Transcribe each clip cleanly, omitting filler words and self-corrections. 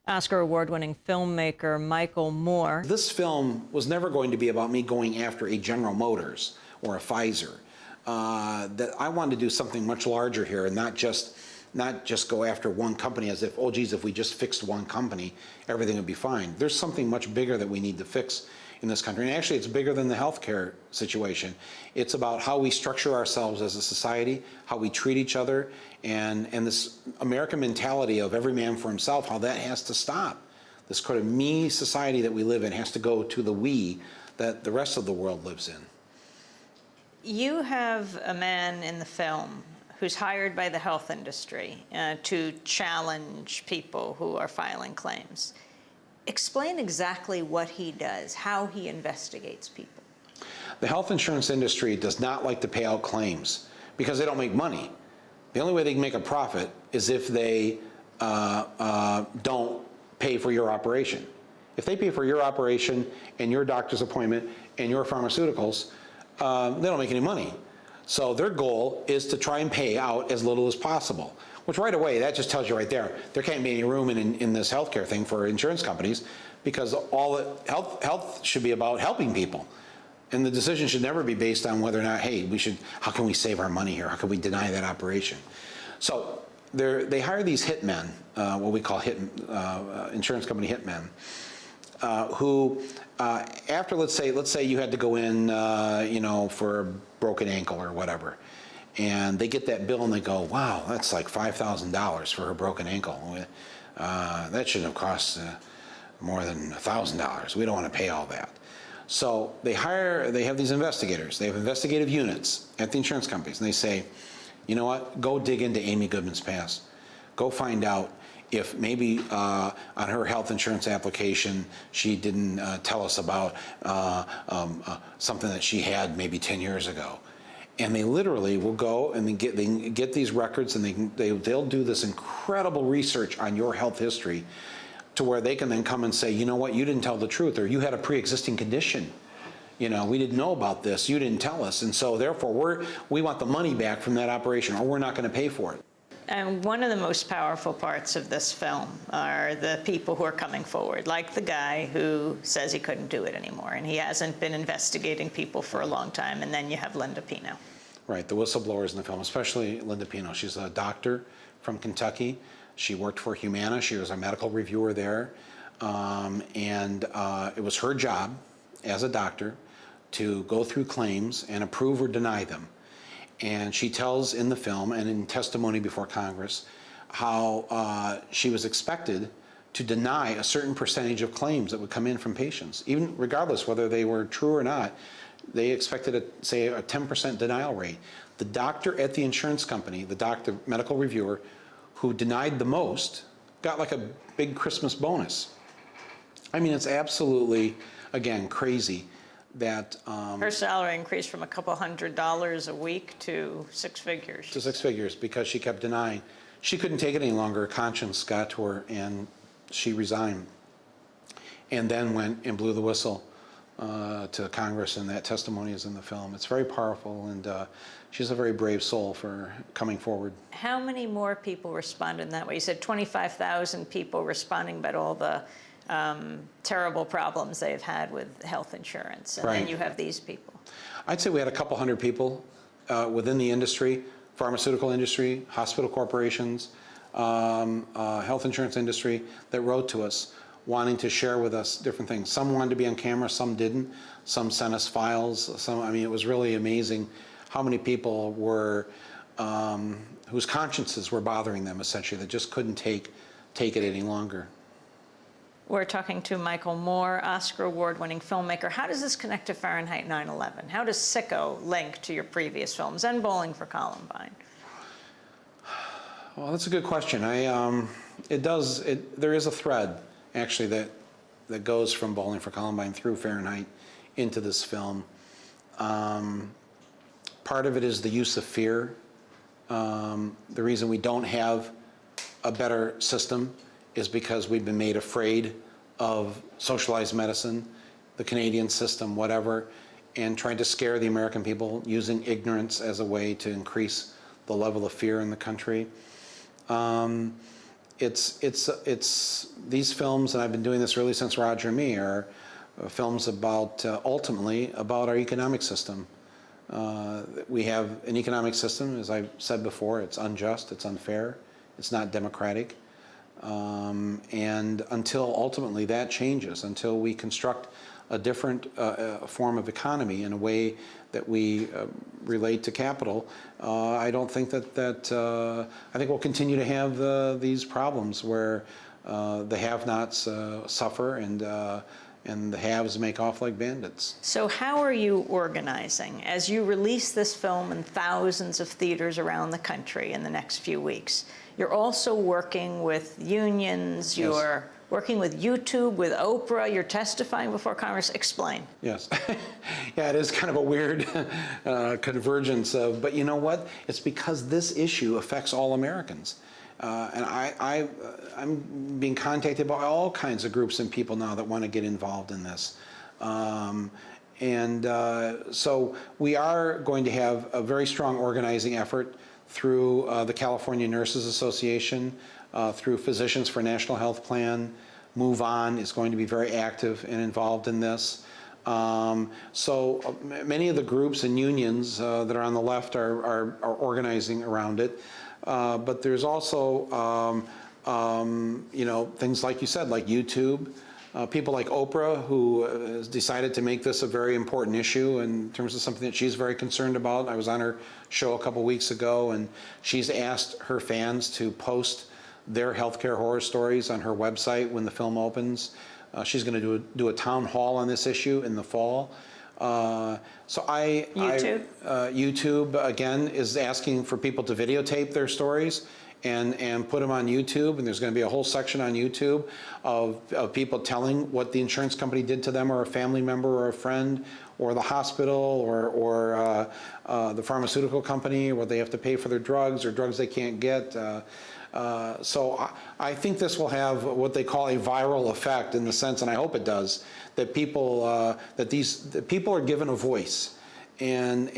Oscar award-winning filmmaker Michael Moore. This film was never going to be about me going after a General Motors or a Pfizer. That I wanted to do something much larger here and not just go after one company as if, oh geez, if we just fixed one company, everything would be fine. There's something much bigger that we need to fix in this country. And actually, it's bigger than the healthcare situation. It's about how we structure ourselves as a society, how we treat each other, and this American mentality of every man for himself, how that has to stop. This kind of me society that we live in has to go to the we that the rest of the world lives in. You have a man in the film who's hired by the health industry to challenge people who are filing claims. Explain exactly what he does, how he investigates people. The health insurance industry does not like to pay out claims because they don't make money. The only way they can make a profit is if they don't pay for your operation. If they pay for your operation and your doctor's appointment and your pharmaceuticals, they don't make any money. So their goal is to try and pay out as little as possible, which right away, that just tells you right there can't be any room in this healthcare thing for insurance companies, because health should be about helping people. And the decision should never be based on whether or not, hey, how can we save our money here? How can we deny that operation? So they hire these hitmen, what we call insurance company hitmen, who, after let's say you had to go in, for a broken ankle or whatever, and they get that bill and they go, wow, that's like $5,000 for a broken ankle. That shouldn't have cost more than $1,000. We don't want to pay all that. So they have these investigators. They have investigative units at the insurance companies, and they say, you know what, go dig into Amy Goodman's past. Go find out if maybe on her health insurance application she didn't tell us about something that she had maybe 10 years ago. And they literally will go and they get these records, and they'll do this incredible research on your health history to where they can then come and say, you know what, you didn't tell the truth, or you had a pre-existing condition. We didn't know about this, you didn't tell us, and so therefore we want the money back from that operation, or we're not going to pay for it. And one of the most powerful parts of this film are the people who are coming forward, like the guy who says he couldn't do it anymore, and he hasn't been investigating people for a long time, and then you have Linda Pino. Right, the whistleblowers in the film, especially Linda Pino. She's a doctor from Kentucky. She worked for Humana. She was a medical reviewer there, and it was her job as a doctor to go through claims and approve or deny them. And she tells in the film and in testimony before Congress how she was expected to deny a certain percentage of claims that would come in from patients, even regardless whether they were true or not. They expected, say, a 10% denial rate. The doctor at the insurance company, the medical reviewer, who denied the most, got like a big Christmas bonus. I mean, it's absolutely, again, crazy that her salary increased from a couple $100s a week to 6 figures. To 6 figures, because she kept denying. She couldn't take it any longer. Her conscience got to her, and she resigned. And then went and blew the whistle to Congress, and that testimony is in the film. It's very powerful, and she's a very brave soul for coming forward. How many more people responded in that way? You said 25,000 people responding about all the terrible problems they've had with health insurance, and then you have these people. I'd say we had a couple hundred people within the industry, pharmaceutical industry, hospital corporations, health insurance industry, that wrote to us wanting to share with us different things. Some wanted to be on camera, some didn't. Some sent us files. I mean, it was really amazing how many people were, whose consciences were bothering them, essentially, that just couldn't take it any longer. We're talking to Michael Moore, Oscar award-winning filmmaker. How does this connect to Fahrenheit 9/11? How does SiCKO link to your previous films and Bowling for Columbine? Well, that's a good question. There is a thread, actually, that goes from Bowling for Columbine through Fahrenheit into this film. Part of it is the use of fear. The reason we don't have a better system is because we've been made afraid of socialized medicine, the Canadian system, whatever, and trying to scare the American people using ignorance as a way to increase the level of fear in the country. these films, and I've been doing this really since Roger and Me, are films about, ultimately, about our economic system. We have an economic system, as I've said before, it's unjust, it's unfair, it's not democratic. And until ultimately that changes, until we construct a different form of economy in a way that we relate to capital, I don't think I think we'll continue to have these problems where the have-nots suffer and the haves make off like bandits. So how are you organizing? As you release this film in thousands of theaters around the country in the next few weeks, you're also working with unions, Yes. You're working with YouTube, with Oprah, you're testifying before Congress. Explain. Yes. Yeah, it is kind of a weird convergence of, but you know what? It's because this issue affects all Americans. And I'm being contacted by all kinds of groups and people now that want to get involved in this. So we are going to have a very strong organizing effort through the California Nurses Association, through Physicians for National Health Plan. Move On is going to be very active and involved in this. So many of the groups and unions that are on the left are organizing around it. But there's also, you know, things like you said, like YouTube, people like Oprah, who has decided to make this a very important issue in terms of something that she's very concerned about. I was on her show a couple weeks ago, and she's asked her fans to post their healthcare horror stories on her website when the film opens. She's going to do a town hall on this issue in the fall. YouTube, again, is asking for people to videotape their stories and put them on YouTube, and there's going to be a whole section on YouTube of people telling what the insurance company did to them, or a family member, or a friend, or the hospital, or the pharmaceutical company, where they have to pay for their drugs, or drugs they can't get. So I think this will have what they call a viral effect, in the sense, and I hope it does, that people that people are given a voice, and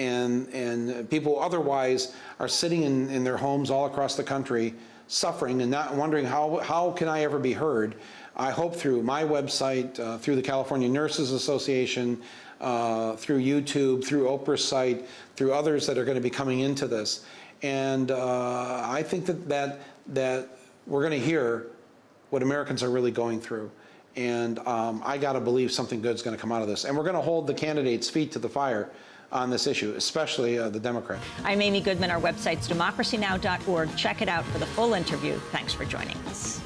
people otherwise are sitting in their homes all across the country, suffering and not wondering how can I ever be heard. I hope through my website, through the California Nurses Association, through YouTube, through Oprah's site, through others that are going to be coming into this. And I think that we're going to hear what Americans are really going through. And I got to believe something good is going to come out of this. And we're going to hold the candidates' feet to the fire on this issue, especially the Democrats. I'm Amy Goodman. Our website's democracynow.org. Check it out for the full interview. Thanks for joining us.